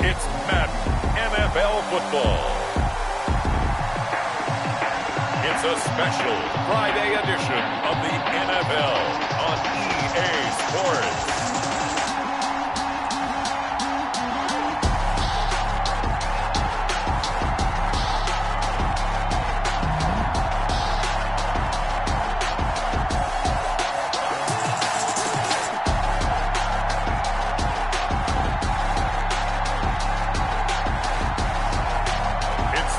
It's Madden NFL football. It's a special Friday edition of the NFL on EA Sports.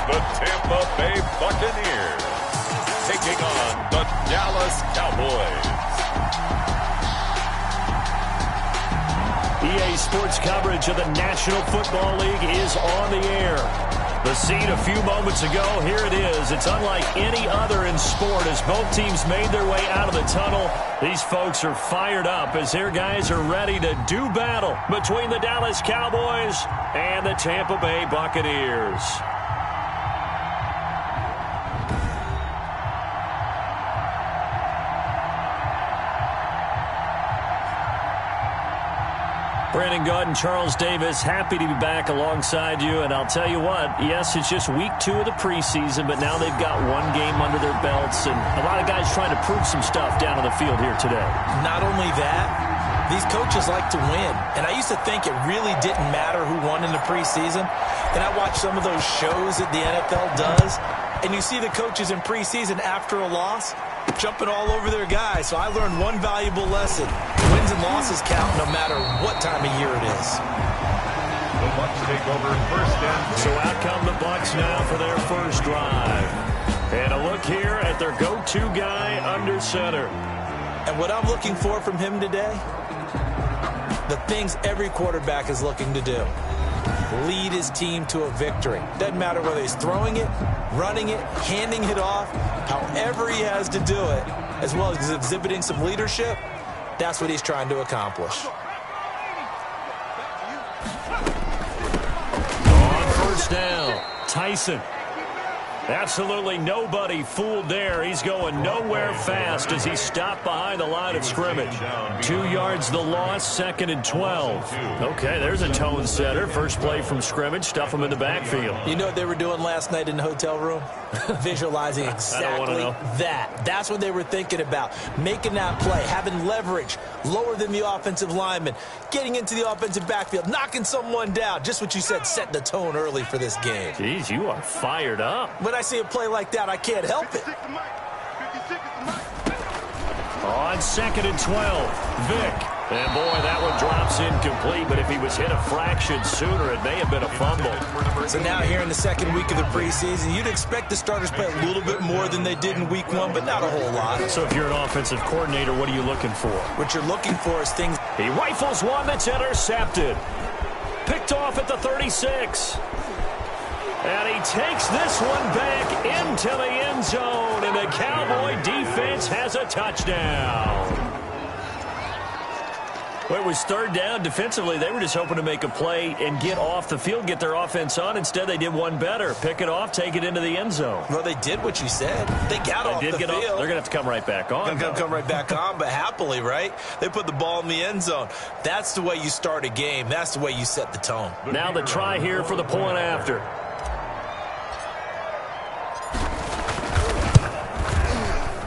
The Tampa Bay Buccaneers taking on the Dallas Cowboys. EA Sports coverage of the National Football League is on the air. The scene a few moments ago, here it is. It's unlike any other in sport as both teams made their way out of the tunnel. These folks are fired up as their guys are ready to do battle between the Dallas Cowboys and the Tampa Bay Buccaneers. Brandon Gaud and Charles Davis, happy to be back alongside you. And I'll tell you what, yes, it's just week 2 of the preseason, but now they've got one game under their belts. And a lot of guys trying to prove some stuff down on the field here today. Not only that, these coaches like to win. And I used to think it really didn't matter who won in the preseason. Then I watched some of those shows that the NFL does, and you see the coaches in preseason after a loss jumping all over their guys. So I learned one valuable lesson. Wins and losses count no matter what time of year it is. The Bucs take over first and 10. So out come the Bucs now for their first drive. And a look here at their go-to guy under center. And what I'm looking for from him today, the things every quarterback is looking to do. Lead his team to a victory. Doesn't matter whether he's throwing it, running it, handing it off, however he has to do it, as well as exhibiting some leadership, that's what he's trying to accomplish. On first down, Tyson. Absolutely nobody fooled there. He's going nowhere fast as he stopped behind the line of scrimmage. 2 yards the loss, 2nd and 12. Okay, there's a tone setter. First play from scrimmage, stuff him in the backfield. You know what they were doing last night in the hotel room? Visualizing exactly that. That's what they were thinking about. Making that play, having leverage, lower than the offensive lineman, getting into the offensive backfield, knocking someone down. Just what you said, set the tone early for this game. Jeez, you are fired up. When I see a play like that, I can't help it. On 2nd and 12, Vick. And boy, that one drops incomplete, but if he was hit a fraction sooner, it may have been a fumble. So now here in the second week of the preseason, you'd expect the starters play a little bit more than they did in week 1, but not a whole lot. So if you're an offensive coordinator, what are you looking for? What you're looking for is things. He rifles one that's intercepted. Picked off at the 36. And he takes this one back into the end zone, and the Cowboy defense has a touchdown. Well, it was third down. Defensively, they were just hoping to make a play and get off the field, get their offense on. Instead, they did one better. Pick it off, take it into the end zone. Well, they did what you said. They got off the field. They're going to have to come right back on. Come right back on, but happily, right? They put the ball in the end zone. That's the way you start a game. That's the way you set the tone. Now the try here for the point after.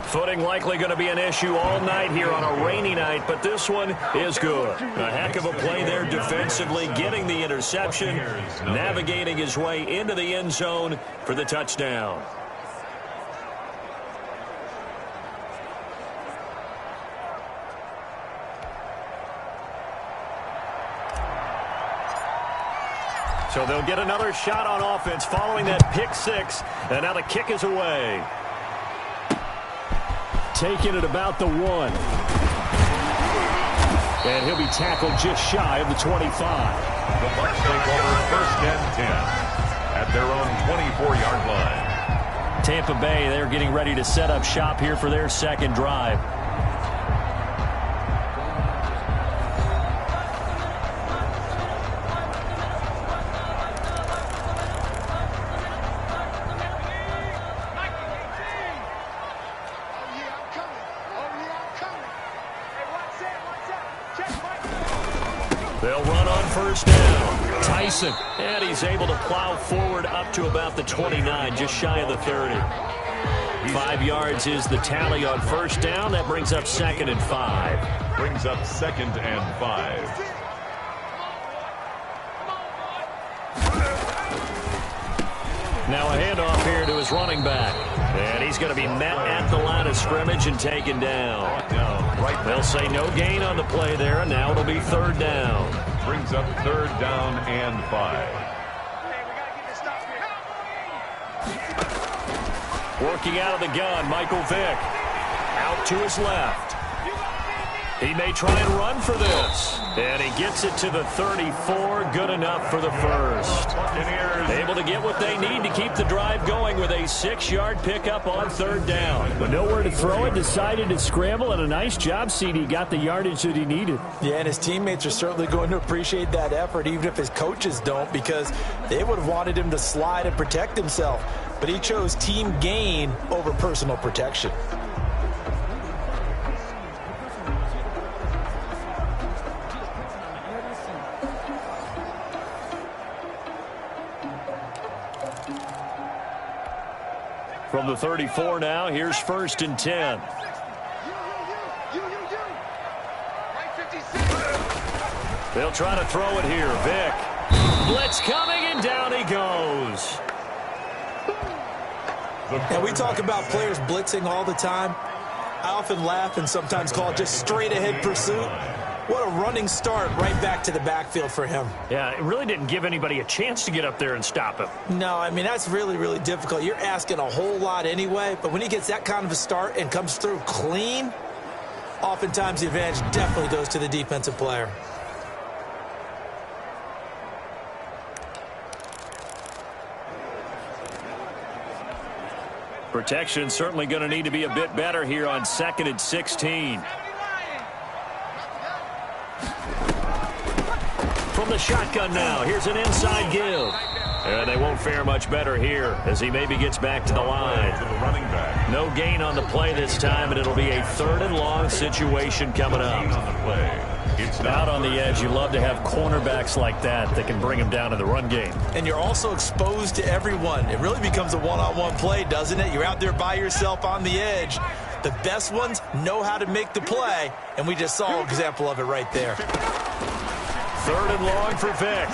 Footing likely going to be an issue all night here on a rainy night, but this one is good. A heck of a play there defensively, getting the interception, navigating his way into the end zone for the touchdown. So they'll get another shot on offense following that pick six, and now the kick is away. Taking it about the 1. And he'll be tackled just shy of the 25. The Bucs take over first and 10 at their own 24-yard line. Tampa Bay, they're getting ready to set up shop here for their second drive. They'll run on first down. Tyson, and he's able to plow forward up to about the 29, just shy of the 30. 5 yards is the tally on first down. That brings up 2nd and 5. Brings up 2nd and 5. Now a handoff here to his running back. And he's going to be met at the line of scrimmage and taken down. Right, they'll say no gain on the play there, and now it'll be 3rd down. Brings up 3rd down and 5. Working out of the gun, Michael Vick. Out to his left. He may try and run for this. And he gets it to the 34. Good enough for the first. Able to get what they need to keep the drive going with a 6-yard pickup on 3rd down. But nowhere to throw it, decided to scramble, and a nice job, CD. Got the yardage that he needed. Yeah, and his teammates are certainly going to appreciate that effort, even if his coaches don't, because they would have wanted him to slide and protect himself. But he chose team gain over personal protection. From the 34 now, here's 1st and 10. They'll try to throw it here. Vick. Blitz coming, and down he goes. And we talk about players blitzing all the time. I often laugh and sometimes call it just straight-ahead pursuit. What a running start right back to the backfield for him. Yeah, it really didn't give anybody a chance to get up there and stop him. No, I mean, that's really, really difficult. You're asking a whole lot anyway, but when he gets that kind of a start and comes through clean, oftentimes the advantage definitely goes to the defensive player. Protection certainly going to need to be a bit better here on 2nd and 16. From the shotgun now, here's an inside give. And they won't fare much better here as he maybe gets back to the line. No gain on the play this time, and it'll be a 3rd and long situation coming up. Out on the edge, you love to have cornerbacks like that can bring him down in the run game. And you're also exposed to everyone. It really becomes a one-on-one play, doesn't it? You're out there by yourself on the edge. The best ones know how to make the play, and we just saw an example of it right there. 3rd and long for Vick.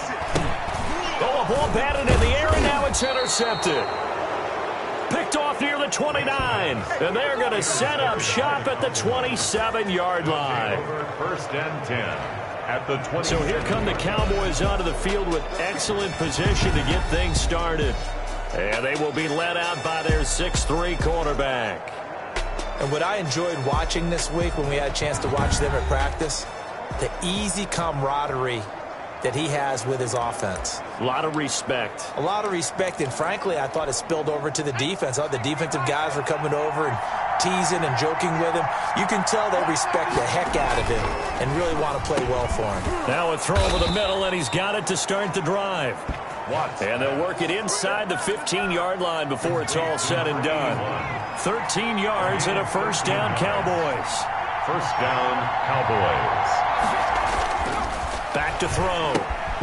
Oh, a ball batted in the air, and now it's intercepted. Picked off near the 29, and they're going to set up shop at the 27-yard line. 1st and 10 at the 20. So here come the Cowboys onto the field with excellent position to get things started. And they will be led out by their 6'3" quarterback. And what I enjoyed watching this week when we had a chance to watch them at practice, the easy camaraderie that he has with his offense. A lot of respect. A lot of respect, and frankly, I thought it spilled over to the defense. The defensive guys were coming over and teasing and joking with him. You can tell they respect the heck out of him and really want to play well for him. Now a throw over the middle, and he's got it to start the drive. And they'll work it inside the 15-yard line before it's all said and done. 13 yards and a 1st down, Cowboys. 1st down, Cowboys. Back to throw.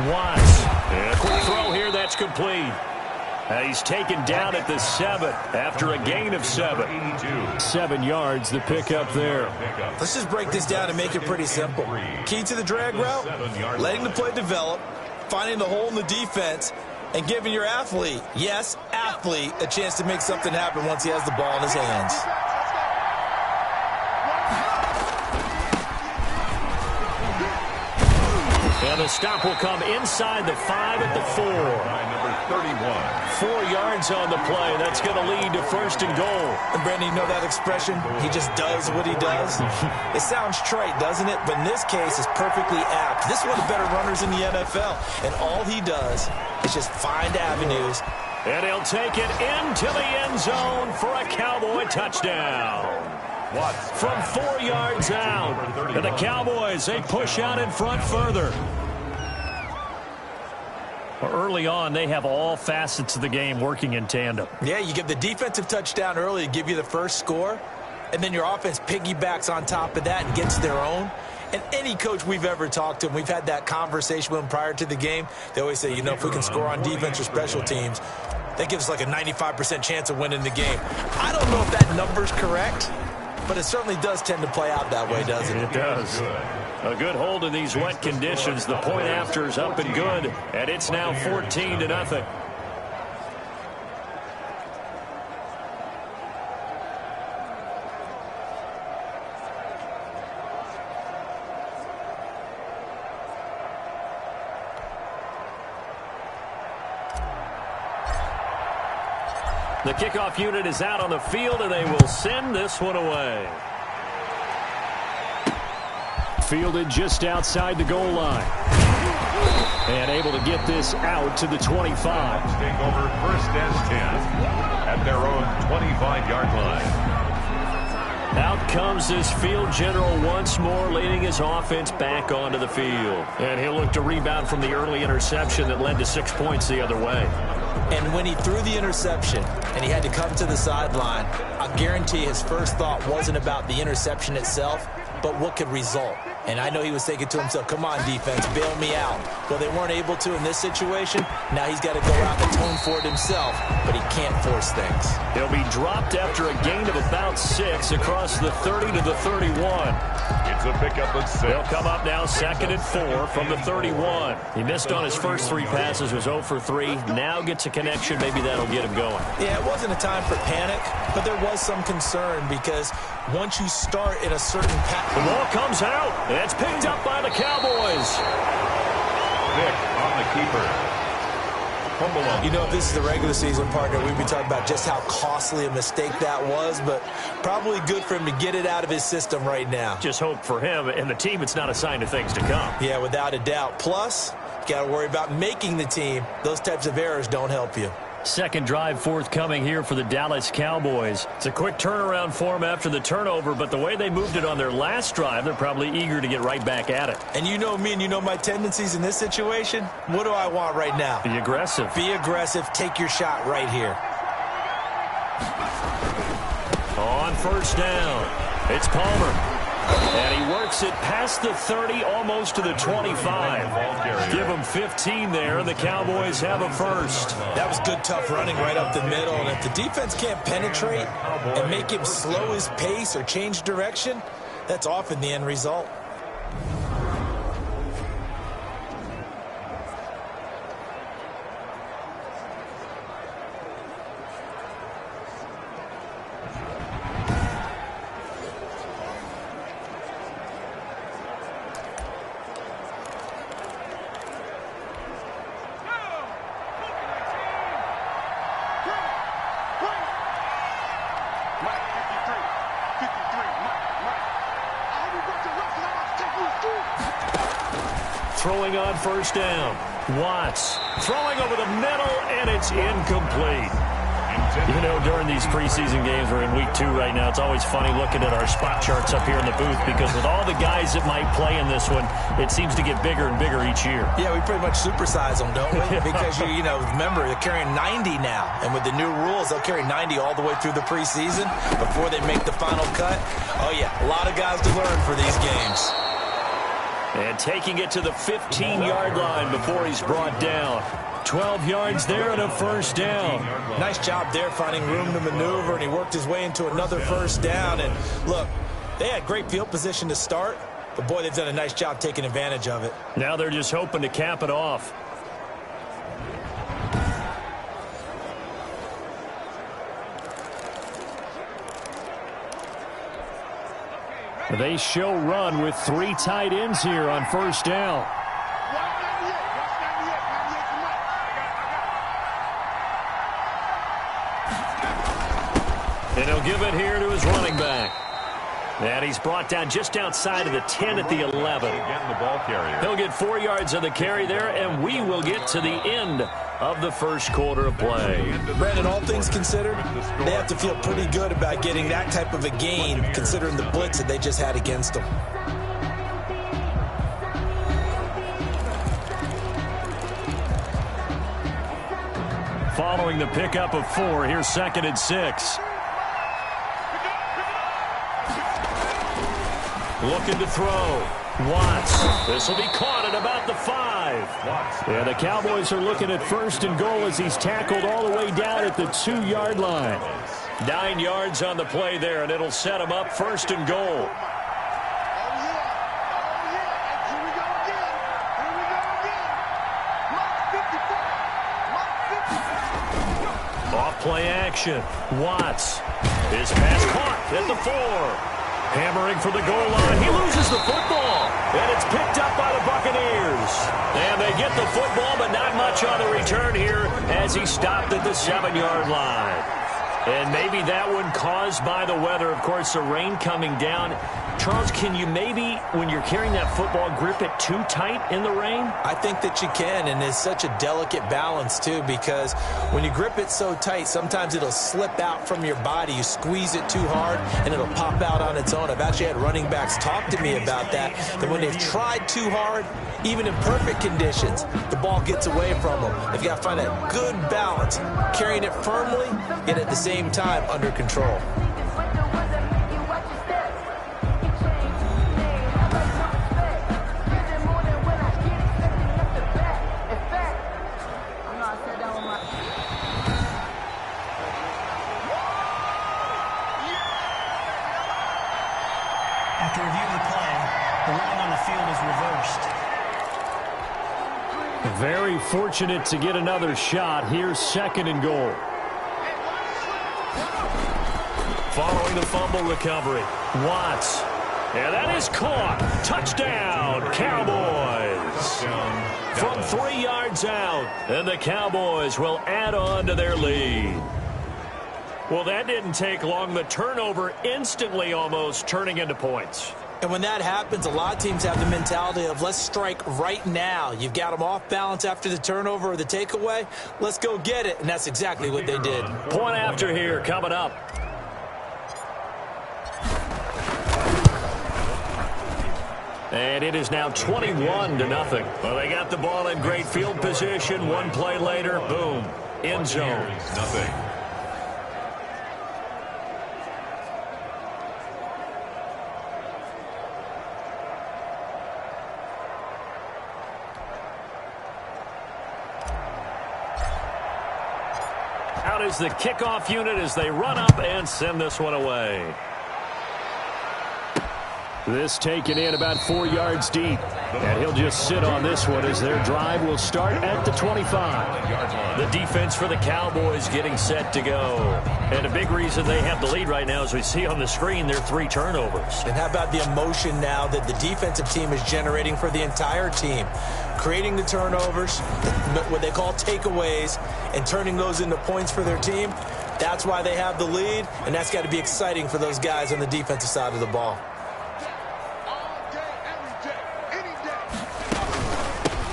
Watts. And a quick throw here. That's complete. He's taken down at the 7 after a gain of 7. 7 yards, the pickup there. Let's just break this down and make it pretty simple. Key to the drag route, letting the play develop, finding the hole in the defense, and giving your athlete, yes, athlete, a chance to make something happen once he has the ball in his hands. And the stop will come inside the 5 at the 4. Number 31. 4 yards on the play. That's going to lead to 1st and goal. And Brandon, you know that expression? He just does what he does. It sounds trite, doesn't it? But in this case, it's perfectly apt. This is one of the better runners in the NFL. And all he does is just find avenues. And he'll take it into the end zone for a Cowboy touchdown. From 4 yards out. And the Cowboys, they push out in front further. Early on, they have all facets of the game working in tandem. Yeah, you get the defensive touchdown early to give you the first score, and then your offense piggybacks on top of that and gets their own. And any coach we've ever talked to, and we've had that conversation with them prior to the game, they always say, you know, if we can score on defense or special teams, that gives us like a 95% chance of winning the game. I don't know if that number's correct, but it certainly does tend to play out that way, doesn't it? It does. A good hold in these wet conditions. The point after is up and good, and it's now 14-0. The kickoff unit is out on the field, and they will send this one away. Fielded just outside the goal line. And able to get this out to the 25. Take over first and 10 at their own 25-yard line. Out comes this field general once more, leading his offense back onto the field. And he'll look to rebound from the early interception that led to 6 points the other way. And when he threw the interception and he had to come to the sideline, I guarantee his first thought wasn't about the interception itself, but what could result. And I know he was thinking to himself, come on, defense, bail me out. Well, they weren't able to in this situation. Now he's got to go out and atone for it himself, but he can't force things. He'll be dropped after a gain of about 6 across the 30 to the 31. It's a pickup of 6. They'll come up now 2nd and 4 from the 31. He missed on his first 3 passes, was 0 for 3. Now gets a connection. Maybe that'll get him going. Yeah, it wasn't a time for panic, but there was some concern because once you start in a certain path. The ball comes out. It's picked up by the Cowboys. Vick on the keeper. You know, if this is the regular season, partner, we'd be talking about just how costly a mistake that was, but probably good for him to get it out of his system right now. Just hope for him and the team it's not a sign of things to come. Yeah, without a doubt. Plus, you got to worry about making the team. Those types of errors don't help you. Second drive forthcoming here for the Dallas Cowboys. It's a quick turnaround for them after the turnover, but the way they moved it on their last drive, they're probably eager to get right back at it. And you know me and you know my tendencies in this situation. What do I want right now? Be aggressive. Be aggressive. Take your shot right here. On first down, it's Palmer. And he works it past the 30, almost to the 25. Give him 15 there, and the Cowboys have a first. That was good, tough running right up the middle. And if the defense can't penetrate and make him slow his pace or change direction, that's often the end result. Throwing on first down. Watts throwing over the middle, and it's incomplete. You know, during these preseason games, we're in week 2 right now. It's always funny looking at our spot charts up here in the booth because with all the guys that might play in this one, it seems to get bigger and bigger each year. Yeah, we pretty much supersize them, don't we? Because, you know, remember, they're carrying 90 now. And with the new rules, they'll carry 90 all the way through the preseason before they make the final cut. Oh, yeah, a lot of guys to learn for these games. And taking it to the 15-yard line before he's brought down. 12 yards there and a first down. Nice job there finding room to maneuver, and he worked his way into another first down. And look, they had great field position to start, but boy, they've done a nice job taking advantage of it. Now they're just hoping to cap it off. They show run with 3 tight ends here on first down. And he'll give it here to his running back. And he's brought down just outside of the 10 at the 11. He'll get 4 yards of the carry there, and we will get to the end of the first quarter of play. Brandon, all things considered, they have to feel pretty good about getting that type of a gain, considering the blitz that they just had against them. Following the pickup of 4, here's 2nd and 6. Looking to throw. Watts. This will be caught at about the 5. Yeah, the Cowboys are looking at first and goal as he's tackled all the way down at the 2-yard line. 9 yards on the play there, and it'll set him up first and goal. Off play action. Watts. His pass caught at the 4. Hammering for the goal line. He loses the football. And it's picked up by the Buccaneers. And they get the football, but not much on the return here as he stopped at the 7-yard line. And maybe that one caused by the weather. Of course, the rain coming down. Charles, can you maybe, when you're carrying that football, grip it too tight in the rain? I think that you can, and it's such a delicate balance, too, because when you grip it so tight, sometimes it'll slip out from your body. You squeeze it too hard, and it'll pop out on its own. I've actually had running backs talk to me about that when they've tried too hard, even in perfect conditions, the ball gets away from them. They've got to find a good balance, carrying it firmly, yet at the same time under control. After reviewing the play, the ruling on the field is reversed. Very fortunate to get another shot. Here's second and goal. Following the fumble recovery, Watts. And that is caught. Touchdown, Cowboys. From 3 yards out, and the Cowboys will add on to their lead. Well, that didn't take long. The turnover instantly almost turning into points. And when that happens, a lot of teams have the mentality of let's strike right now. You've got them off balance after the turnover or the takeaway. Let's go get it. And that's exactly what they did. Point after here coming up. And it is now 21-0. Well, they got the ball in great field position. One play later, boom, end zone. Nothing. Out is the kickoff unit as they run up and send this one away. This taken in about 4 yards deep. And he'll just sit on this one as their drive will start at the 25. The defense for the Cowboys getting set to go. And a big reason they have the lead right now, as we see on the screen, their 3 turnovers. And how about the emotion now that the defensive team is generating for the entire team? Creating the turnovers, what they call takeaways, and turning those into points for their team. That's why they have the lead, and that's got to be exciting for those guys on the defensive side of the ball.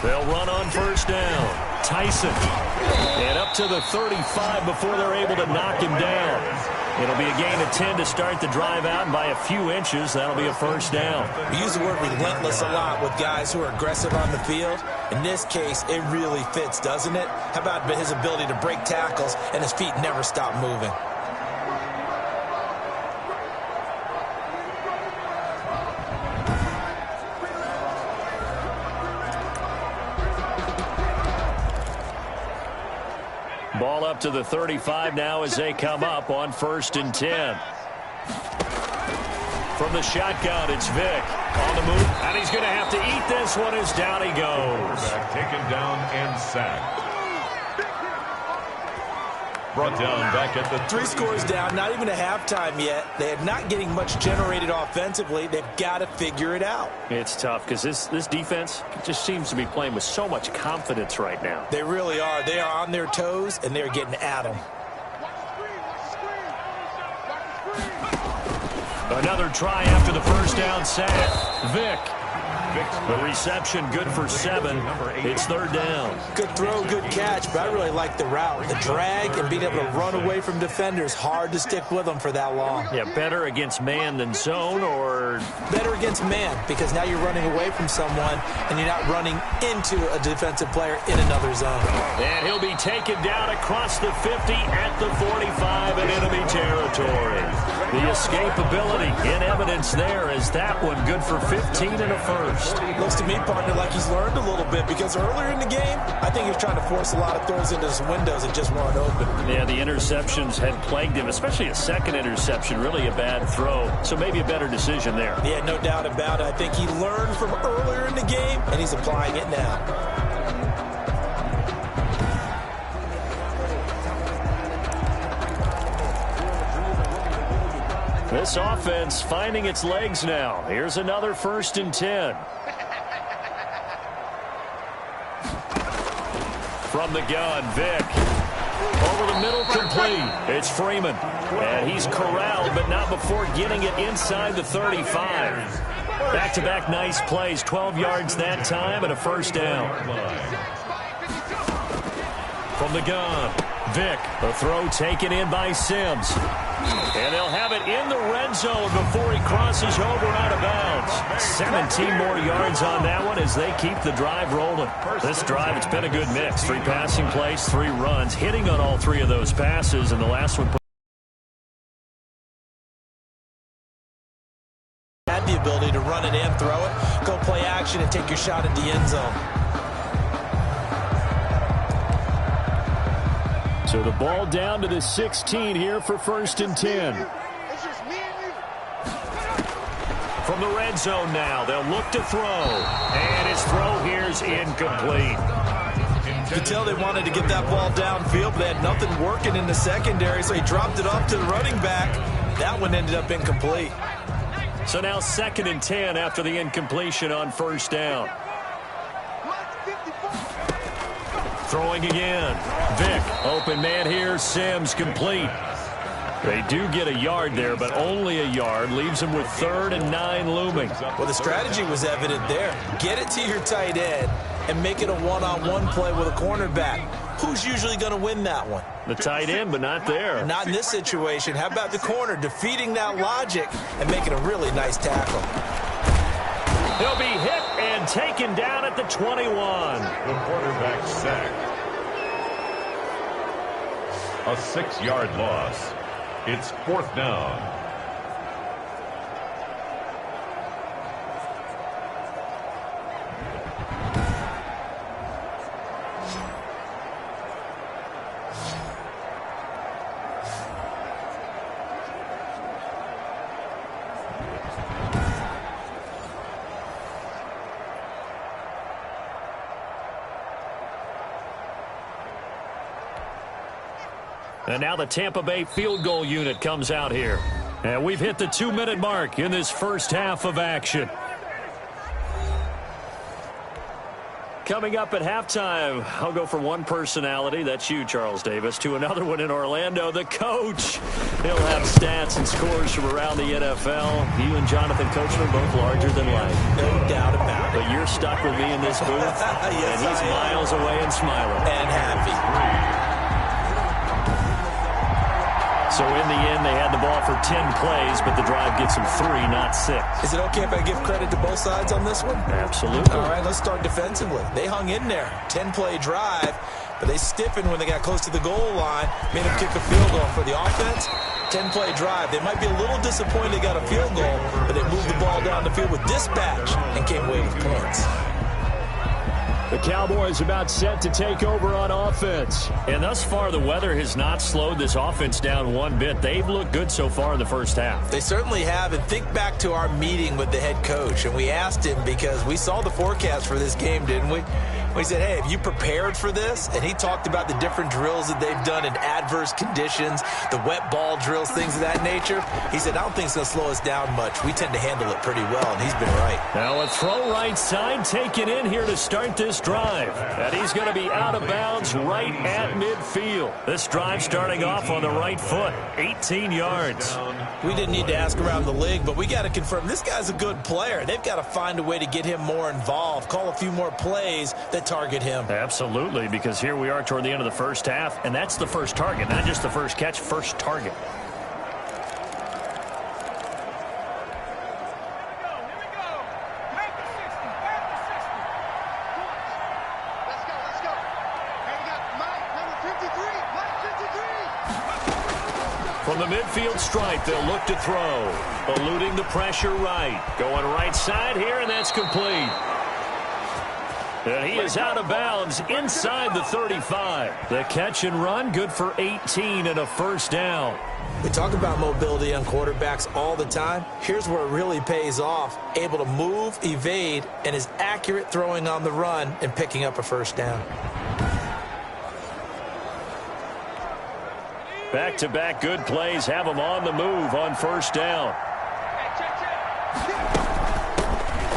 They'll run on first down. Tyson. And up to the 35 before they're able to knock him down. It'll be a gain of 10 to start the drive out, and by a few inches, that'll be a first down. We use the word relentless a lot with guys who are aggressive on the field. In this case, it really fits, doesn't it? How about his ability to break tackles and his feet never stop moving? Ball up to the 35 now as they come up on 1st and 10. From the shotgun, it's Vick on the move, and he's going to have to eat this one as down he goes. Taken down and sacked. Brought down back at the 3 scores down, not even a halftime yet. They are not getting much generated offensively. They've got to figure it out. It's tough because this defense just seems to be playing with so much confidence right now. They really are. They are on their toes, and they're getting at them. Another try after the first down sack. Vick. The reception good for 7. It's 3rd down. Good throw, good catch, but I really like the route. The drag and being able to run away from defenders, hard to stick with them for that long. Yeah, better against man than zone, or? Better against man, because now you're running away from someone and you're not running into a defensive player in another zone. And he'll be taken down across the 50 at the 45 in enemy territory. The escapability in evidence there as that one good for 15 and a first. Looks to me, partner, like he's learned a little bit because earlier in the game, I think he was trying to force a lot of throws into his windows that just weren't open. Yeah, the interceptions had plagued him, especially a second interception, really a bad throw. So maybe a better decision there. Yeah, no doubt about it. I think he learned from earlier in the game, and he's applying it now. This offense finding its legs now. Here's another 1st and 10. From the gun, Vick. Over the middle, complete. It's Freeman. And he's corralled, but not before getting it inside the 35. Back-to-back nice plays, 12 yards that time and a 1st down. From the gun, Vick. The throw taken in by Sims. And they'll have it in the red zone before he crosses over out of bounds. 17 more yards on that one as they keep the drive rolling. This drive, it's been a good mix. 3 passing plays, 3 runs, hitting on all 3 of those passes, and the last one Had the ability to run it in, throw it, go play action, and take your shot at the end zone. So the ball down to the 16 here for 1st and 10. from the red zone now. They'll look to throw. And his throw here's incomplete. You could tell they wanted to get that ball downfield, but they had nothing working in the secondary, so he dropped it off to the running back. That one ended up incomplete. So now 2nd and 10 after the incompletion on 1st down. Throwing again. Vick, open man here. Sims complete. They do get a yard there, but only a yard. Leaves them with 3rd and 9 looming. Well, the strategy was evident there. Get it to your tight end and make it a one-on-one play with a cornerback. Who's usually going to win that one? The tight end, but not there. Not in this situation. How about the corner defeating that logic and making a really nice tackle? He'll be hit and taken down at the 21. The quarterback sacked. A 6-yard loss. It's 4th down. And now the Tampa Bay field goal unit comes out here. And we've hit the 2-minute mark in this first half of action. Coming up at halftime, I'll go from one personality, that's you, Charles Davis, to another one in Orlando, the coach. He'll have stats and scores from around the NFL. You and Jonathan Coachman both larger than life. No doubt about it. But you're stuck with me in this booth, Yes, and he's miles away and smiling. And happy. So in the end, they had the ball for 10 plays, but the drive gets them 3, not 6. Is it okay if I give credit to both sides on this one? Absolutely. All right, let's start defensively. They hung in there. 10-play drive, but they stiffened when they got close to the goal line, made them kick a field goal. For the offense, 10-play drive. They might be a little disappointed they got a field goal, but they moved the ball down the field with dispatch and came away with points. The Cowboys about set to take over on offense. And thus far, the weather has not slowed this offense down one bit. They've looked good so far in the first half. They certainly have. And think back to our meeting with the head coach. And we asked him because we saw the forecast for this game, didn't we? We said, hey, have you prepared for this? And he talked about the different drills that they've done in adverse conditions, the wet ball drills, things of that nature. He said, I don't think it's going to slow us down much. We tend to handle it pretty well, and he's been right. Now a throw right side taken in here to start this drive. And he's going to be out of bounds right at midfield. This drive starting off on the right foot, 18 yards. We didn't need to ask around the league, but we got to confirm this guy's a good player. They've got to find a way to get him more involved, call a few more plays that target him. Absolutely, because here we are toward the end of the first half, and that's the first target, not just the first catch, first target. From the midfield stripe, they'll look to throw. Eluding the pressure right. Going right side here, and that's complete. And he is out of bounds inside the 35. The catch and run, good for 18 and a first down. We talk about mobility on quarterbacks all the time. Here's where it really pays off. Able to move, evade, and is accurate throwing on the run and picking up a first down. Back-to-back good plays have them on the move on first down.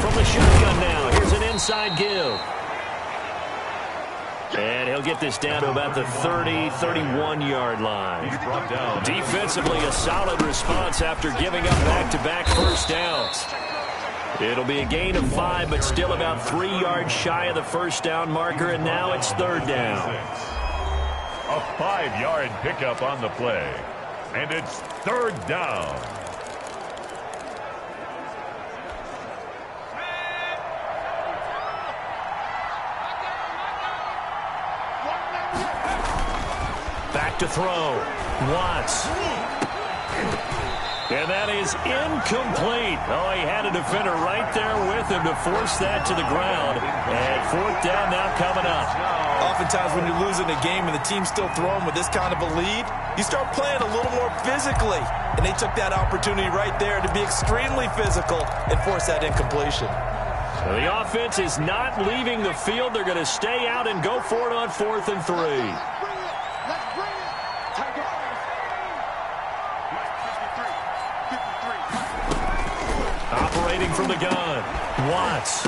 From the shotgun now, here's an inside give. And he'll get this down to about the 30, 31-yard line. Defensively, a solid response after giving up back-to-back first downs. It'll be a gain of 5, but still about 3 yards shy of the first down marker, and now it's third down. A 5-yard pickup on the play, and it's third down. Back to throw. Watts. And that is incomplete. Oh, he had a defender right there with him to force that to the ground. And fourth down now coming up. Oftentimes when you're losing a game and the team's still throwing with this kind of a lead, you start playing a little more physically. And they took that opportunity right there to be extremely physical and force that incompletion. So the offense is not leaving the field. They're going to stay out and go for it on 4th and 3. Operating from the gun, Watts.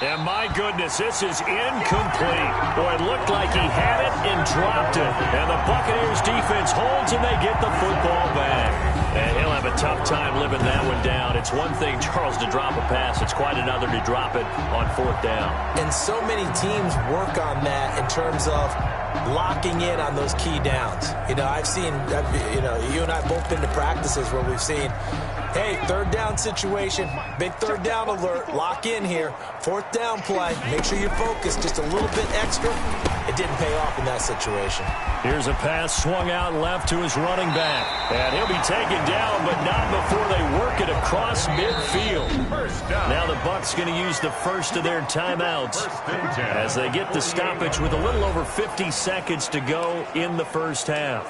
And my goodness, this is incomplete. Boy, it looked like he had it and dropped it. And the Buccaneers defense holds and they get the football back. And he'll have a tough time living that one down. It's one thing, Charles, to drop a pass. It's quite another to drop it on 4th down. And so many teams work on that in terms of locking in on those key downs. You know, I've seen, you and I both been to practices where we've seen, hey, third down situation, big third down alert, lock in here, 4th down play, make sure you're focused just a little bit extra. It didn't pay off in that situation. Here's a pass swung out left to his running back. And he'll be taken down, but not before they work it across midfield. Now the Bucs going to use the first of their timeouts as they get the stoppage with a little over 50 seconds to go in the first half.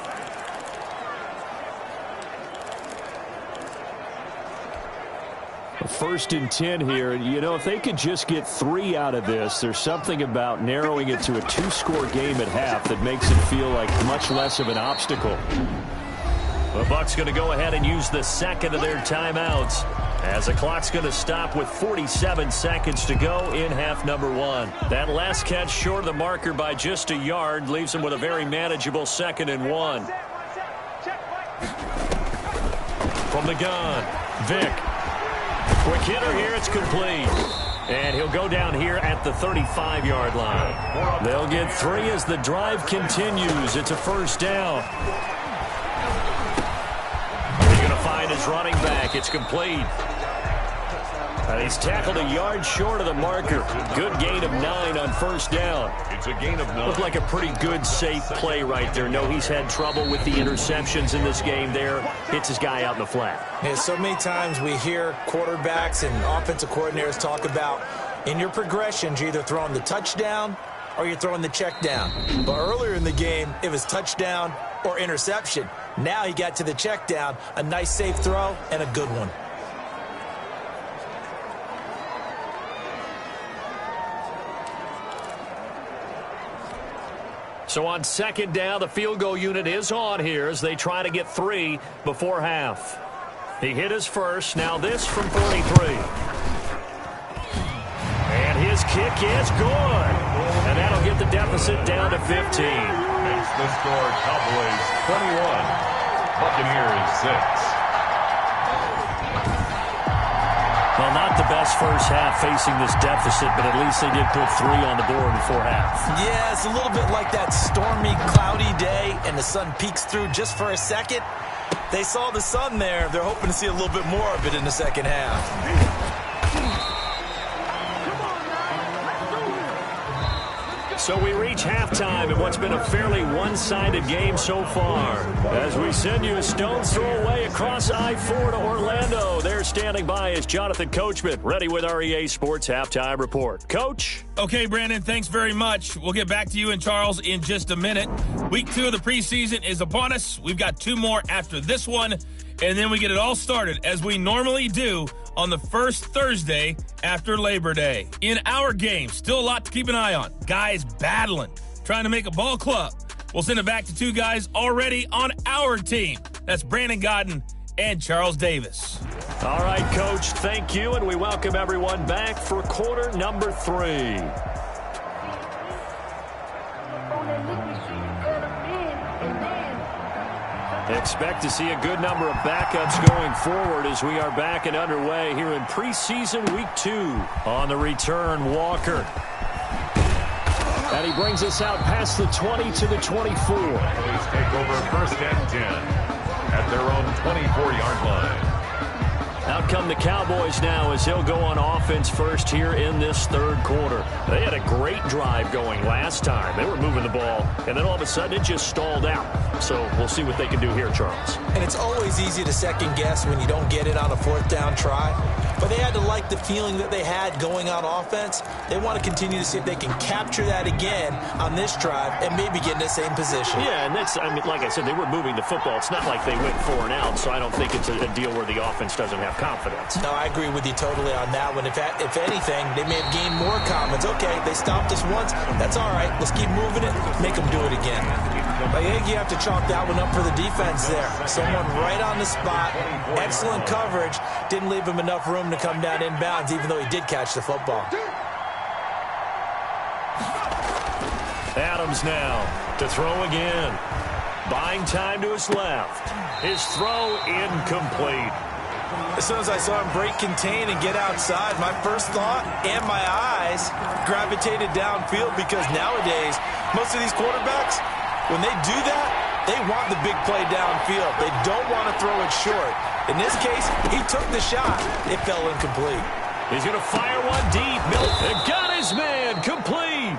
First and 10 here. You know, if they could just get 3 out of this, there's something about narrowing it to a 2-score game at half that makes it feel like much less of an obstacle. The Bucs going to go ahead and use the second of their timeouts as the clock's going to stop with 47 seconds to go in half number 1. That last catch short of the marker by just a yard leaves them with a very manageable 2nd and 1. From the gun, Vick. Quick hitter here, it's complete. And he'll go down here at the 35-yard line. They'll get 3 as the drive continues. It's a first down. He's going to find his running back. It's complete. And he's tackled a yard short of the marker. Good gain of 9 on first down. It's a gain of 9. Looked like a pretty good, safe play right there. No, he's had trouble with the interceptions in this game there. Hits his guy out in the flat. Yeah, so many times we hear quarterbacks and offensive coordinators talk about in your progressions, you're either throwing the touchdown or you're throwing the check down. But earlier in the game, it was touchdown or interception. Now he got to the check down, a nice safe throw, and a good one. So on second down, the field goal unit is on here as they try to get 3 before half. He hit his first. Now this from 43. And his kick is good. And that'll get the deficit down to 15. Makes the score Cowboys 21, Buccaneers 6. Well, not the best first half facing this deficit, but at least they did put 3 on the board before half. Yeah, it's a little bit like that stormy, cloudy day, and the sun peeks through just for a second. They saw the sun there. They're hoping to see a little bit more of it in the second half. So we reach halftime in what's been a fairly one-sided game so far. As we send you a stone's throw away across I-4 to Orlando. There standing by is Jonathan Coachman, ready with our EA Sports Halftime Report. Coach? Okay, Brandon, thanks very much. We'll get back to you and Charles in just a minute. Week 2 of the preseason is upon us. We've got 2 more after this one, and then we get it all started, as we normally do, on the first Thursday after Labor Day. In our game, still a lot to keep an eye on. Guys battling, trying to make a ball club. We'll send it back to 2 guys already on our team. That's Brandon Godden and Charles Davis. All right, Coach, thank you, and we welcome everyone back for quarter number 3. Expect to see a good number of backups going forward as we are back and underway here in preseason week 2. On the return, Walker. And he brings us out past the 20 to the 24. Cowboys take over first and 10 at their own 24-yard line. Out come the Cowboys now as he'll go on offense first here in this third quarter. They had a great drive going last time. They were moving the ball, and then all of a sudden it just stalled out. So we'll see what they can do here, Charles. And it's always easy to second guess when you don't get it on a 4th down try. But they had to like the feeling that they had going on offense. They want to continue to see if they can capture that again on this drive and maybe get in the same position. Yeah, and that's, I mean, like I said, they were moving the football. It's not like they went 4 and out, so I don't think it's a deal where the offense doesn't have confidence. No, I agree with you totally on that one. If anything, they may have gained more confidence. Okay, they stopped us once. That's all right. Let's keep moving it. Make them do it again. But I think you have to chalk that one up for the defense there. Someone right on the spot. Excellent coverage. Didn't leave him enough room to come down inbounds, even though he did catch the football. Adams now to throw again. Buying time to his left. His throw incomplete. As soon as I saw him break contain and get outside, my first thought and my eyes gravitated downfield, because nowadays, most of these quarterbacks, when they do that, they want the big play downfield. They don't want to throw it short. In this case, he took the shot. It fell incomplete. He's going to fire one deep. Milton got his man complete.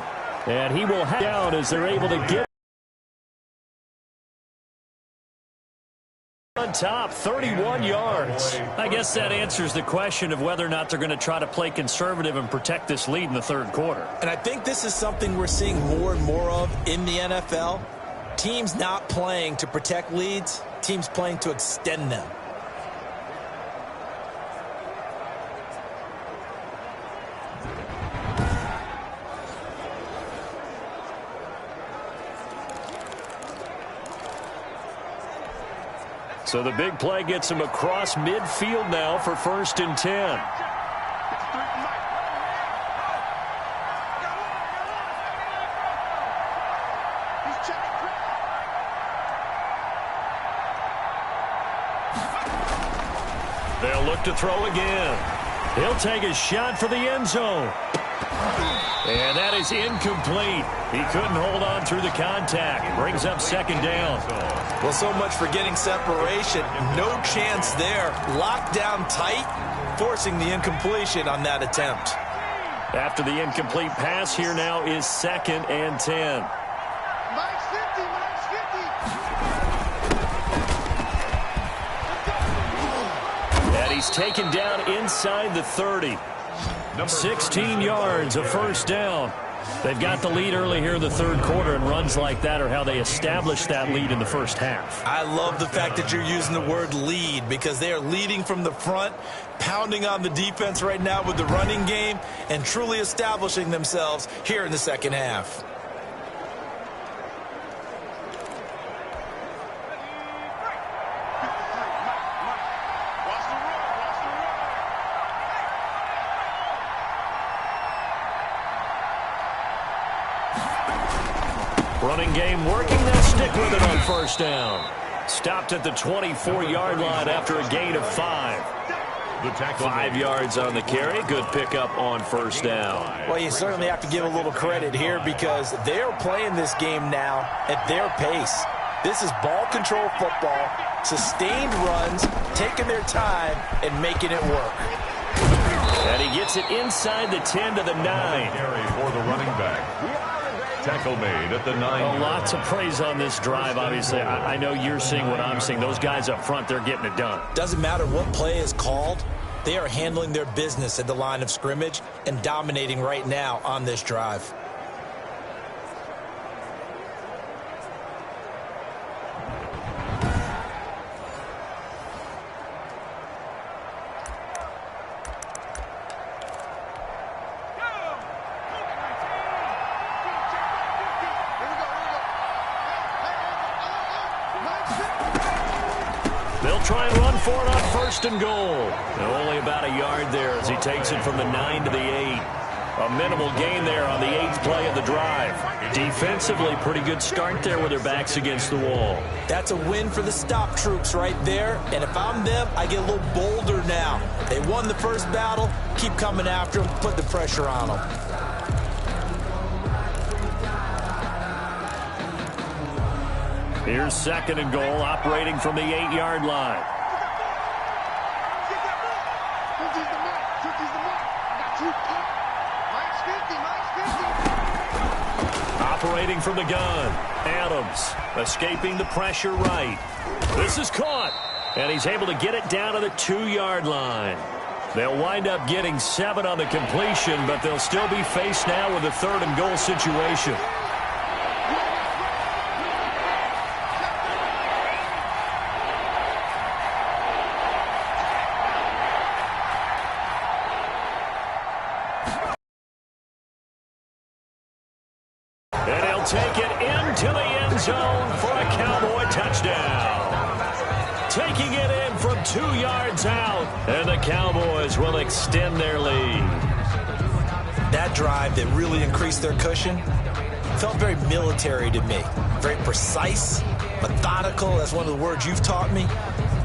And he will have down as they're able to get on top, 31 yards. I guess that answers the question of whether or not they're going to try to play conservative and protect this lead in the third quarter. And I think this is something we're seeing more and more of in the NFL. Teams not playing to protect leads, teams playing to extend them. So the big play gets him across midfield now for 1st and 10. They'll look to throw again. He'll take a shot for the end zone. And that is incomplete. He couldn't hold on through the contact. Brings up 2nd down. Well, so much for getting separation. No chance there. Locked down tight, forcing the incompletion on that attempt. After the incomplete pass, here now is 2nd and 10. And he's taken down inside the 30. 16 yards, a 1st down. They've got the lead early here in the third quarter, and runs like that are how they establish that lead in the first half. I love the fact that you're using the word lead, because they are leading from the front, pounding on the defense right now with the running game, and truly establishing themselves here in the second half. Running game working. They'll stick with it on 1st down. Stopped at the 24-yard line after a gain of 5. 5 yards on the carry. Good pickup on 1st down. Well, you certainly have to give a little credit here, because they're playing this game now at their pace. This is ball control football, sustained runs, taking their time and making it work. And he gets it inside the 10 to the 9. Carry for the running back. tackle made at the 9. Well, lots of praise on this drive, obviously. I know you're seeing what I'm seeing. Those guys up front, they're getting it done. Doesn't matter what play is called. They are handling their business at the line of scrimmage and dominating right now on this drive. They'll try and run for it on 1st and goal. And only about a yard there as he takes it from the 9 to the 8. A minimal gain there on the 8th play of the drive. Defensively, pretty good start there with their backs against the wall. That's a win for the stop troops right there. And if I'm them, I get a little bolder now. They won the first battle. Keep coming after them. Put the pressure on them. Here's 2nd and goal, operating from the 8-yard line. Operating from the gun. Adams escaping the pressure right. This is caught. And he's able to get it down to the 2-yard line. They'll wind up getting 7 on the completion, but they'll still be faced now with a 3rd and goal situation. And he'll take it into the end zone for a Cowboy touchdown. Taking it in from 2 yards out, and the Cowboys will extend their lead. That drive that really increased their cushion felt very military to me. Very precise, methodical. That's one of the words you've taught me.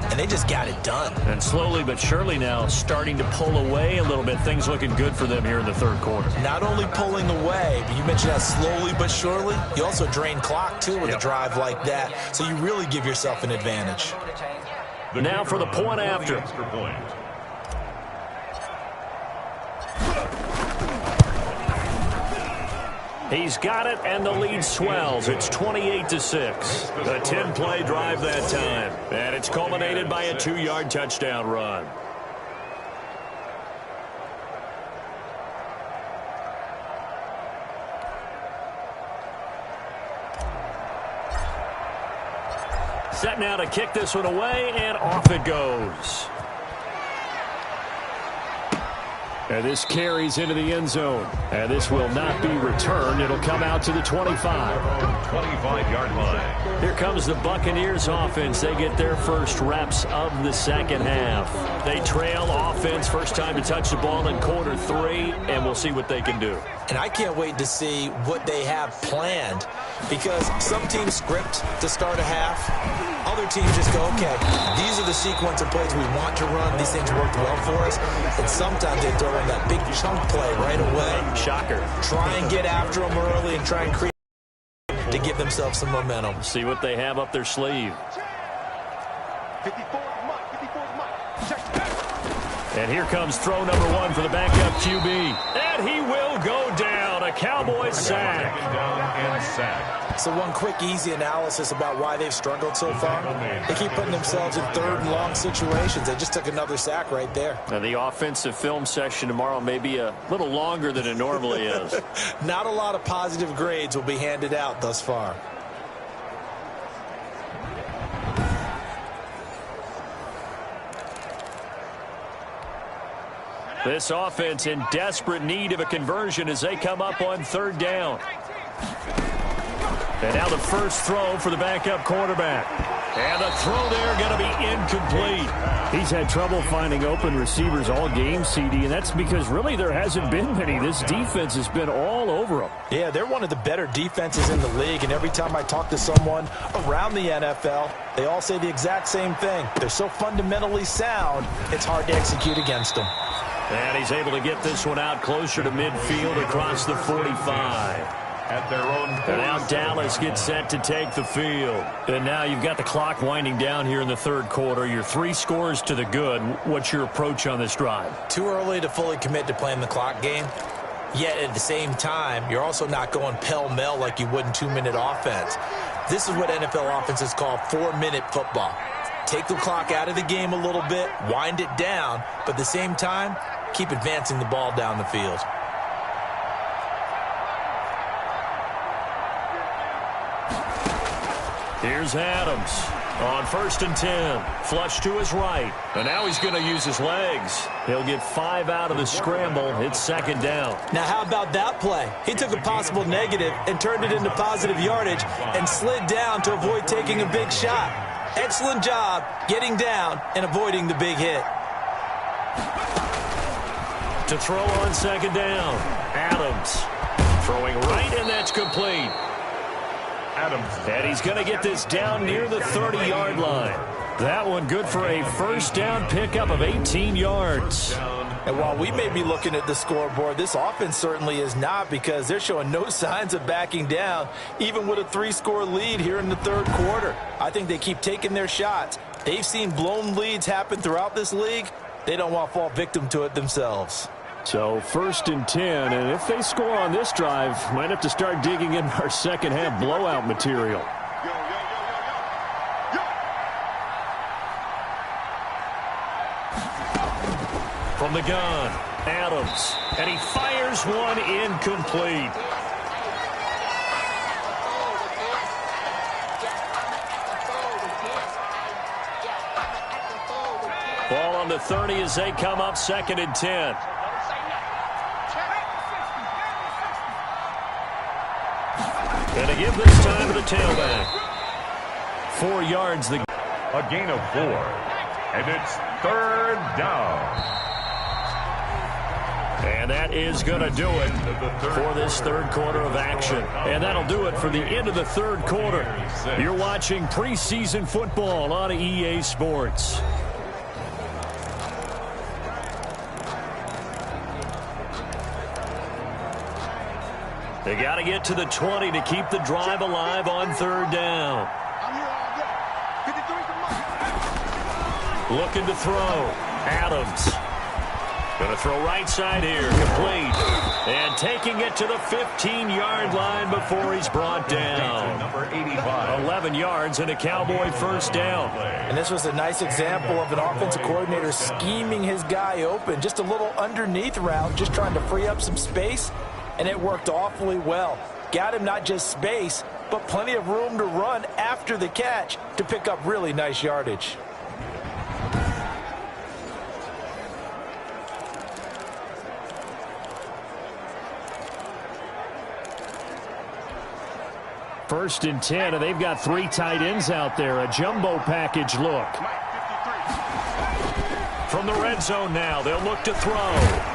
And they just got it done. And slowly but surely now starting to pull away a little bit. Things looking good for them here in the 3rd quarter. Not only pulling away, but you mentioned that slowly but surely. You also drain clock, too, with a drive like that. So you really give yourself an advantage. Now for the point after. He's got it, and the lead swells. It's 28-6. A 10-play drive that time. And it's culminated by a 2-yard touchdown run. Set now to kick this one away, and off it goes. And this carries into the end zone. And this will not be returned. It'll come out to the 25. 25-yard line. Here comes the Buccaneers offense. They get their first reps of the 2nd half. They trail offense, first time to touch the ball in quarter 3, and we'll see what they can do. And I can't wait to see what they have planned, because some teams script to start a half. Other teams just go, okay, these are the sequence of plays we want to run. These things worked well for us. And sometimes they throw in that big chunk play right away. Shocker. Try and get after them early and try and create to give themselves some momentum. See what they have up their sleeve. And here comes throw number 1 for the backup QB. And he will go down. A Cowboys sack. So one quick, easy analysis about why they've struggled so far. They keep putting themselves in 3rd and long situations. They just took another sack right there. Now the offensive film session tomorrow may be a little longer than it normally is. Not a lot of positive grades will be handed out thus far. This offense in desperate need of a conversion as they come up on 3rd down. And now the first throw for the backup quarterback. And the throw there going to be incomplete. He's had trouble finding open receivers all game, CD, and that's because really there hasn't been many. This defense has been all over them. Yeah, they're one of the better defenses in the league, and every time I talk to someone around the NFL, they all say the exact same thing. They're so fundamentally sound, it's hard to execute against them. And he's able to get this one out closer to midfield across the 45. At their own. And now Dallas gets set to take the field. And now you've got the clock winding down here in the 3rd quarter. Your 3 scores to the good. What's your approach on this drive? Too early to fully commit to playing the clock game. Yet at the same time, you're also not going pell-mell like you would in 2-minute offense. This is what NFL offenses call 4-minute football. Take the clock out of the game a little bit, wind it down, but at the same time, keep advancing the ball down the field. Here's Adams on 1st and 10. Flush to his right. And now he's going to use his legs. He'll get 5 out of the scramble. It's 2nd down. Now, how about that play? He took a possible negative and turned it into positive yardage and slid down to avoid taking a big shot. Excellent job getting down and avoiding the big hit. To throw on 2nd down. Adams throwing right, and that's complete. And he's going to get this down near the 30-yard line. That one good for a 1st down pickup of 18 yards. And while we may be looking at the scoreboard, this offense certainly is not, because they're showing no signs of backing down, even with a 3-score lead here in the 3rd quarter. I think they keep taking their shots. They've seen blown leads happen throughout this league. They don't want to fall victim to it themselves. So 1st and 10, and if they score on this drive, might have to start digging in our second-half blowout material. From the gun, Adams, and he fires one incomplete. Ball on the 30 as they come up 2nd and 10. And to give this time to the tailback. 4 yards. A gain of 4. And it's 3rd down. And that is going to do it for this 3rd quarter of action. And that'll do it for the end of the 3rd quarter. You're watching preseason football on EA Sports. They got to get to the 20 to keep the drive alive on 3rd down. Looking to throw. Adams. Going to throw right side here. Complete. And taking it to the 15-yard line before he's brought down. Number 85. 11 yards and a Cowboy 1st down. And this was a nice example of an offensive coordinator scheming his guy open. Just a little underneath route, just trying to free up some space. And it worked awfully well. Got him not just space, but plenty of room to run after the catch to pick up really nice yardage. First and 10, and they've got 3 tight ends out there. A jumbo package look. From the red zone now, they'll look to throw.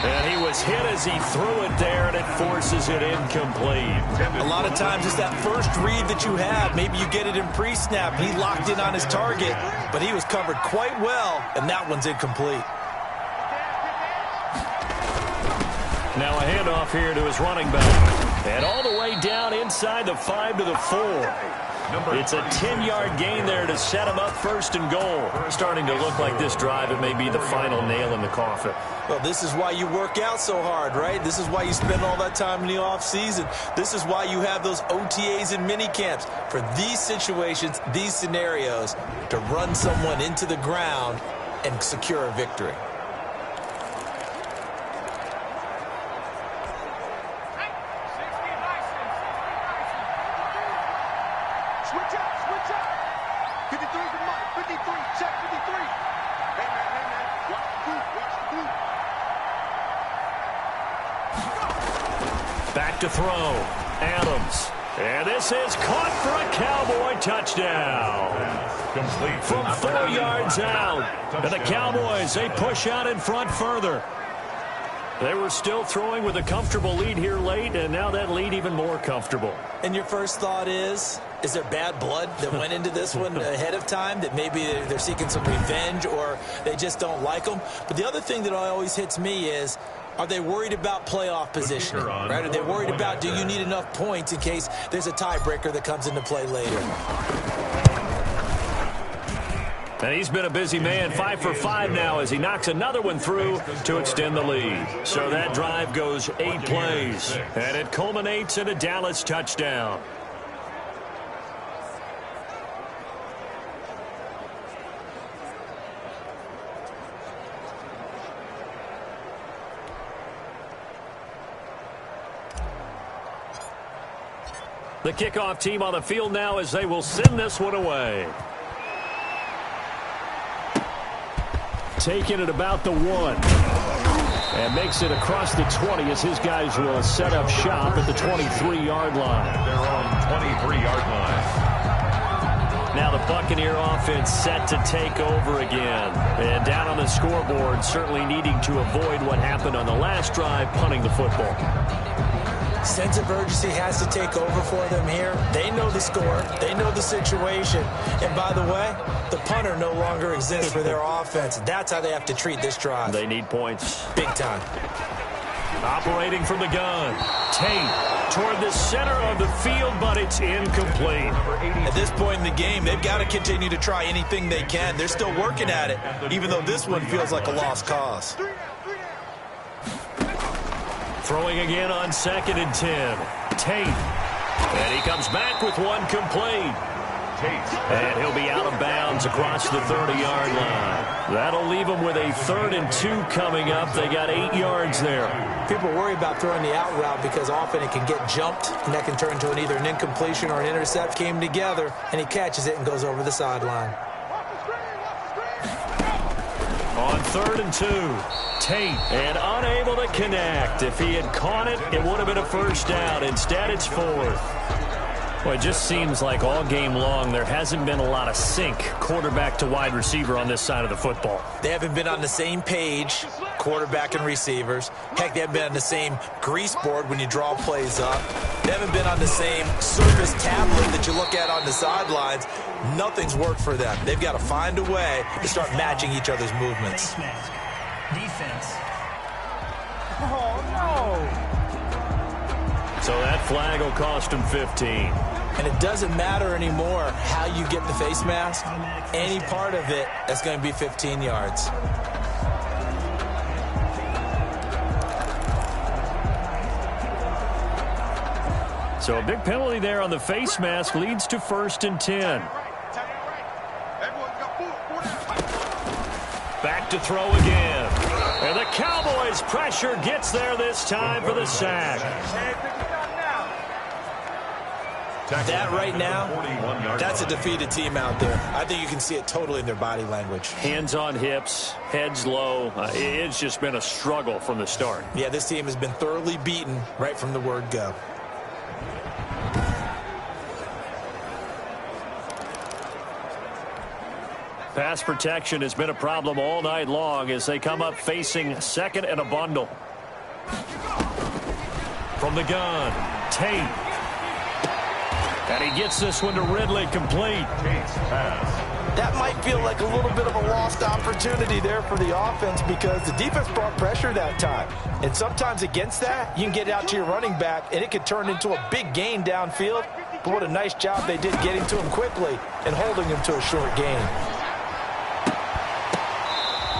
And he was hit as he threw it there, and it forces it incomplete. A lot of times it's that first read that you have. Maybe you get it in pre-snap. He locked in on his target, but he was covered quite well, and that one's incomplete. Now a handoff here to his running back. And all the way down inside the 5 to the 4. It's a 10-yard gain there to set him up 1st and goal. Starting to look like this drive, it may be the final nail in the coffin. Well, this is why you work out so hard, right? This is why you spend all that time in the offseason. This is why you have those OTAs and mini camps. For these situations, these scenarios, to run someone into the ground and secure a victory. Back to throw. Adams. And this is caught for a Cowboy touchdown. Complete From 4 yards out. And the Cowboys, they push out in front further. They were still throwing with a comfortable lead here late, and now that lead even more comfortable. And your first thought is there bad blood that went into this one ahead of time, that maybe they're seeking some revenge or they just don't like them? But the other thing that always hits me is, are they worried about playoff positioning? Right? Are they worried about, do you need enough points in case there's a tiebreaker that comes into play later? And he's been a busy man, 5 for 5 now as he knocks another one through to extend the lead. So that drive goes 8 plays, and it culminates in a Dallas touchdown. The kickoff team on the field now as they will send this one away. Taking it about the 1. And makes it across the 20 as his guys will set up shop at the 23-yard line. They're on 23-yard line. Now the Buccaneer offense set to take over again. And down on the scoreboard, certainly needing to avoid what happened on the last drive, punting the football. Sense of urgency has to take over for them here. They know the score. They know the situation. And by the way, the punter no longer exists for their offense. That's how they have to treat this drive. They need points. Big time. Operating from the gun. Tate toward the center of the field, but it's incomplete. At this point in the game, they've got to continue to try anything they can. They're still working at it, even though this one feels like a lost cause. Throwing again on 2nd and 10. Tate. And he comes back with one complete. And he'll be out of bounds across the 30-yard line. That'll leave him with a 3rd and 2 coming up. They got 8 yards there. People worry about throwing the out route because often it can get jumped, and that can turn into either an incompletion or an intercept. Came together, and he catches it and goes over the sideline. On 3rd and 2. Tate, and unable to connect. If he had caught it, it would have been a first down. Instead, it's 4th. Well, it just seems like all game long there hasn't been a lot of sync quarterback to wide receiver on this side of the football. They haven't been on the same page, quarterback and receivers. Heck, they haven't been on the same grease board when you draw plays up. They haven't been on the same surface tablet that you look at on the sidelines. Nothing's worked for them. They've got to find a way to start matching each other's movements. Defense. Oh, no. So that flag will cost him 15. And it doesn't matter anymore how you get the face mask. Any part of it, that's going to be 15 yards. So a big penalty there on the face mask leads to 1st and 10. Back to throw again. And the Cowboys pressure gets there this time for the sack. That right now, that's a defeated team out there. I think you can see it totally in their body language. Hands on hips, heads low. It's just been a struggle from the start. Yeah, this team has been thoroughly beaten right from the word go. Pass protection has been a problem all night long as they come up facing 2nd and a bundle. From the gun, Tate. And he gets this one to Ridley, complete. That might feel like a little bit of a lost opportunity there for the offense because the defense brought pressure that time. And sometimes against that, you can get out to your running back, and it could turn into a big gain downfield. But what a nice job they did getting to him quickly and holding him to a short gain.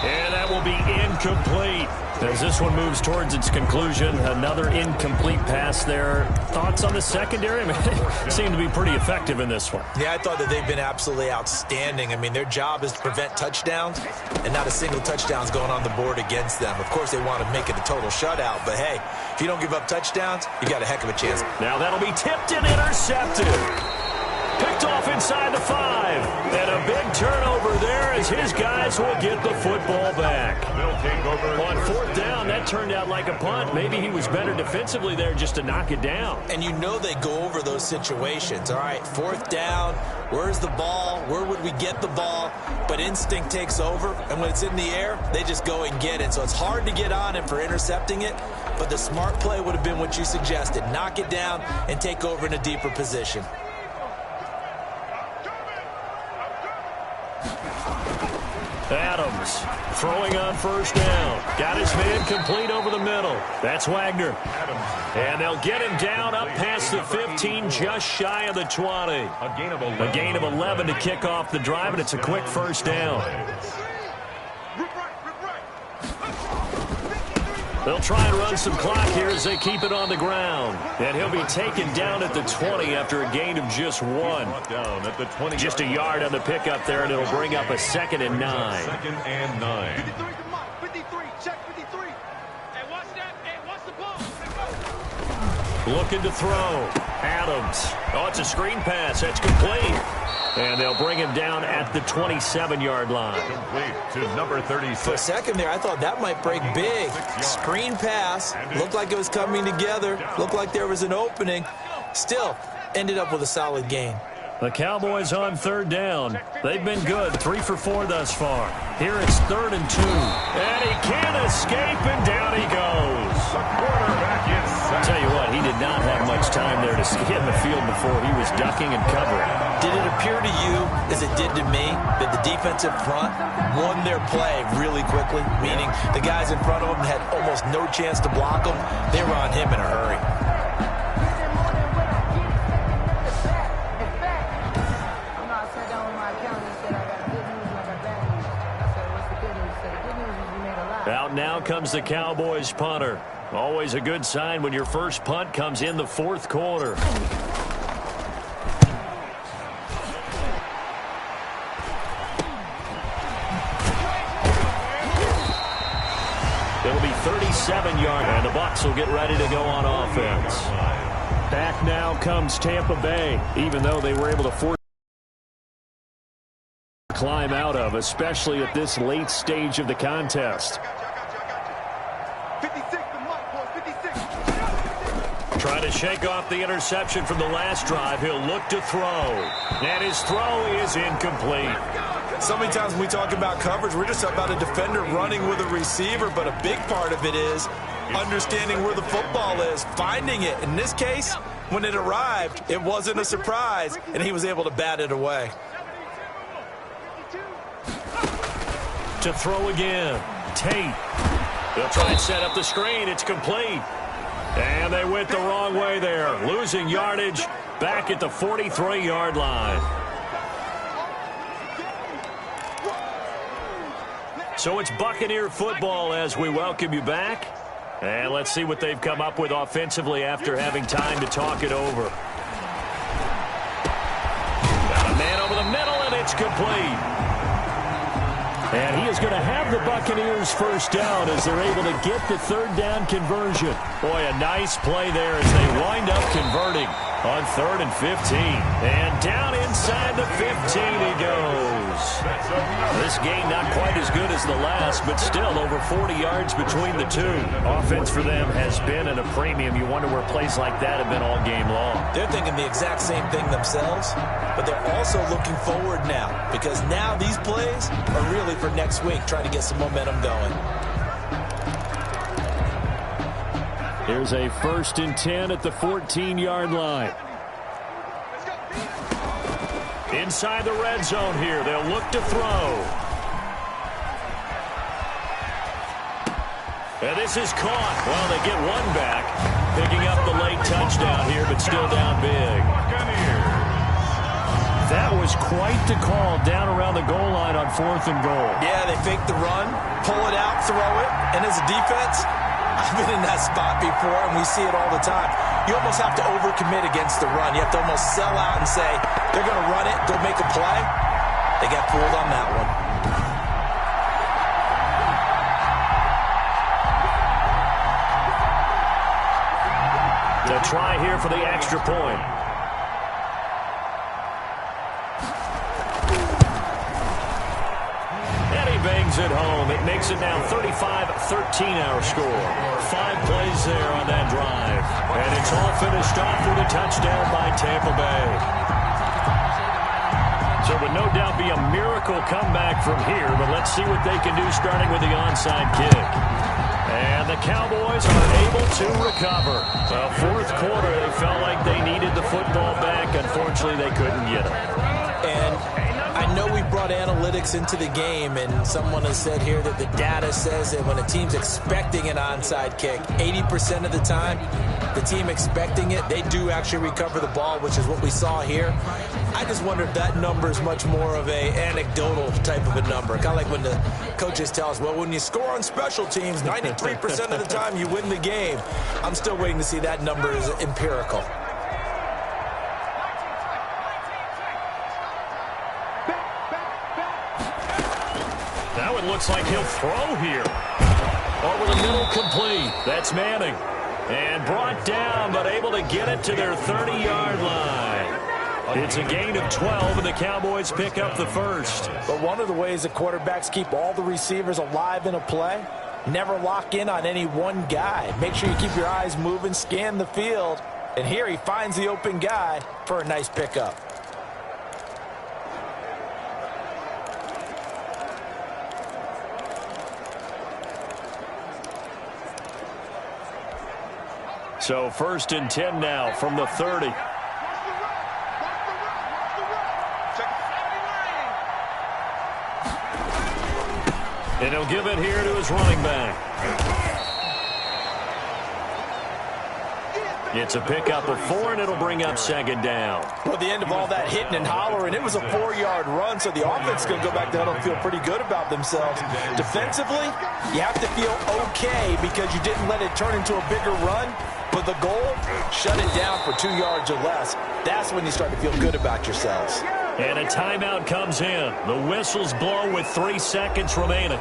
And that will be incomplete. As this one moves towards its conclusion, another incomplete pass there. Thoughts on the secondary? I mean, they seem to be pretty effective in this one. Yeah, I thought that they've been absolutely outstanding. I mean, their job is to prevent touchdowns, and not a single touchdown's going on the board against them. Of course, they want to make it a total shutout, but hey, if you don't give up touchdowns, you got a heck of a chance. Now that'll be tipped and intercepted. Picked off inside the 5. And a big turnover there as his guys will get the football back. On 4th down, that turned out like a punt. Maybe he was better defensively there just to knock it down. And you know they go over those situations. All right, 4th down, where's the ball? Where would we get the ball? But instinct takes over, and when it's in the air, they just go and get it. So it's hard to get on him for intercepting it, but the smart play would have been what you suggested. Knock it down and take over in a deeper position. Adams throwing on first down. Got his man complete over the middle. That's Wagner. And they'll get him down up past the 15, just shy of the 20. A gain of 11 to kick off the drive, and it's a quick first down. They'll try and run some clock here as they keep it on the ground. And he'll be taken down at the 20 after a gain of just 1. Just a yard on the pickup there, and it'll bring up a 2nd and 9. 2nd and 9. 53, check 53. Hey, watch that. Hey, watch the ball. Looking to throw. Adams. Oh, it's a screen pass. That's complete. And they'll bring him down at the 27-yard line. Complete to number 36. For a second there, I thought that might break big. Screen pass. Looked like it was coming together. Looked like there was an opening. Still, ended up with a solid gain. The Cowboys on 3rd down. They've been good, 3 for 4 thus far. Here it's 3rd and 2. And he can't escape, and down he goes. The quarterback is set. I'll tell you what, he did not have much time there to get in the field before he was ducking and covering. Did it appear to you, as it did to me, that the defensive front won their play really quickly? Meaning the guys in front of them had almost no chance to block them. They were on him in a hurry. Out now comes the Cowboys punter. Always a good sign when your first punt comes in the 4th quarter. It'll be 37 yards, and the Bucs will get ready to go on offense. Back now comes Tampa Bay, even though they were able to force climb out of, especially at this late stage of the contest. 56, the mark, boys, 56. Trying to shake off the interception from the last drive. He'll look to throw. And his throw is incomplete. So many times when we talk about coverage, we're just talking about a defender running with a receiver, but a big part of it is understanding where the football is, finding it. In this case, when it arrived, it wasn't a surprise, and he was able to bat it away. To throw again. Tate. They'll try and set up the screen. It's complete. And they went the wrong way there. Losing yardage back at the 43-yard line. So it's Buccaneer football as we welcome you back. And let's see what they've come up with offensively after having time to talk it over. Got a man over the middle, and it's complete. And he is going to have the Buccaneers first down as they're able to get the 3rd down conversion. Boy, a nice play there as they wind up converting on 3rd and 15. And down inside the 15 he goes. This game not quite as good as the last, but still over 40 yards between the two. Offense for them has been at a premium. You wonder where plays like that have been all game long. They're thinking the exact same thing themselves, but they're also looking forward now because now these plays are really for next week, trying to get some momentum going. Here's a 1st and 10 at the 14-yard line. Inside the red zone here. They'll look to throw. And this is caught. Well, they get one back. Picking up the late touchdown here, but still down big. That was quite the call down around the goal line on 4th and goal. Yeah, they fake the run, pull it out, throw it, and as a defense, I've been in that spot before, and we see it all the time. You almost have to overcommit against the run. You have to almost sell out and say, they're going to run it, go make a play. They got fooled on that one. They'll try here for the extra point. Bangs it home. It makes it now 35-13 our score. 5 plays there on that drive. And it's all finished off with a touchdown by Tampa Bay. So it would no doubt be a miracle comeback from here, but let's see what they can do starting with the onside kick. And the Cowboys are able to recover. The 4th quarter, they felt like they needed the football back. Unfortunately, they couldn't get it. And I know know we brought analytics into the game, and someone has said here that the data says that when a team's expecting an onside kick, 80% of the time, the team expecting it, they do actually recover the ball, which is what we saw here. I just wonder if that number is much more of a anecdotal type of a number. Kind of like when the coaches tell us, well, when you score on special teams, 93% of the time you win the game. I'm still waiting to see that number is empirical. Now it looks like he'll throw here. Over the middle, complete. That's Manning. And brought down, but able to get it to their 30-yard line. It's a gain of 12, and the Cowboys pick up the first. But one of the ways that quarterbacks keep all the receivers alive in a play, never lock in on any one guy. Make sure you keep your eyes moving, scan the field. And here he finds the open guy for a nice pickup. So 1st and 10 now from the 30. And he'll give it here to his running back. It's a pickup of 4, and it'll bring up 2nd down. Well, at the end of all that hitting and hollering, it was a 4-yard run, so the offense is going to go back there and feel pretty good about themselves. Defensively, you have to feel okay because you didn't let it turn into a bigger run. But the goal, shut it down for 2 yards or less. That's when you start to feel good about yourselves. And a timeout comes in. The whistles blow with 3 seconds remaining.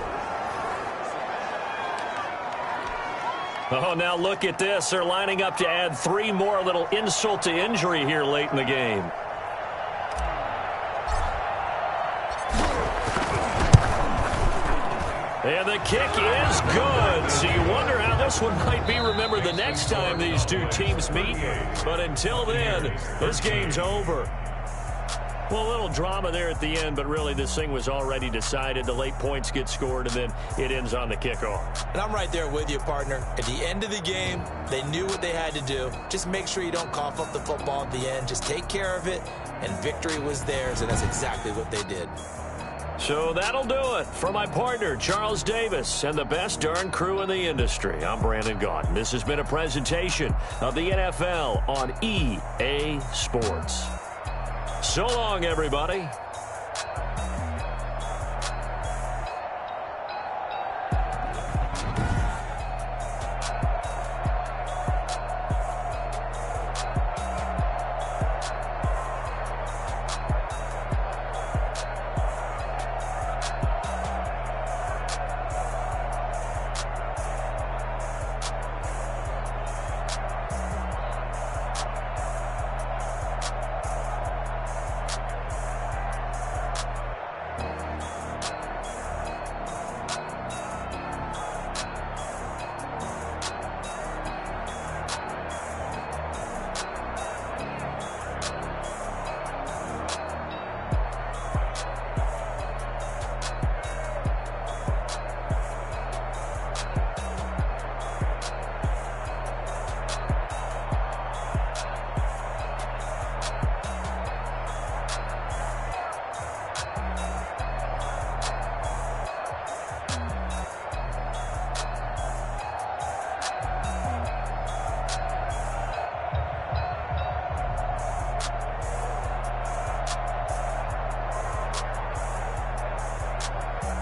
Oh, now look at this. They're lining up to add 3 more, a little insult to injury here late in the game. And the kick is good. So you wonder how this one might be remembered the next time these two teams meet. But until then, this game's over. Well, a little drama there at the end, but really this thing was already decided. The late points get scored, and then it ends on the kickoff. And I'm right there with you, partner. At the end of the game, they knew what they had to do. Just make sure you don't cough up the football at the end. Just take care of it, and victory was theirs, and that's exactly what they did. So that'll do it for my partner, Charles Davis, and the best darn crew in the industry. I'm Brandon Gaudin. This has been a presentation of the NFL on EA Sports. So long, everybody.